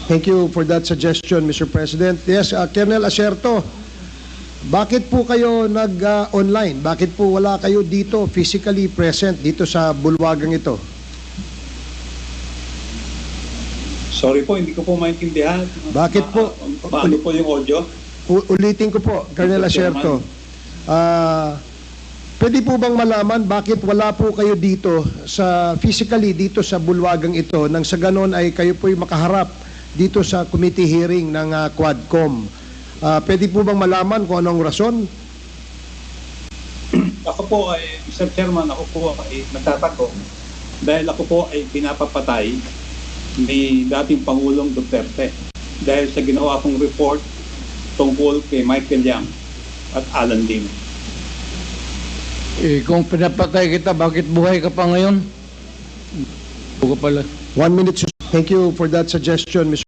Thank you for that suggestion, Mr. President. Yes, Colonel Acerto, bakit po kayo nag-online? Bakit po wala kayo dito physically present dito sa bulwagang ito? Sorry po, hindi ko po maintindihan. Bakit po? Paano po yung audio? Ulitin ko po, Colonel Mr. Acerto. Pwede po bang malaman bakit wala po kayo dito physically dito sa bulwagang ito nang sa ganon ay kayo po'y makaharap dito sa committee hearing ng Quadcom? Pwede po bang malaman kung anong rason? Ako po ay, Mr. Chairman, ako po ay nagtatanong dahil ako po ay pinapapatay ni dating Pangulong Duterte dahil sa ginawa kong report tungkol kay Michael Yang at Alan Lim. Kung pinapatay kita, bakit buhay ka pa ngayon? Buka pala. 1 minute. Thank you for that suggestion, Mr.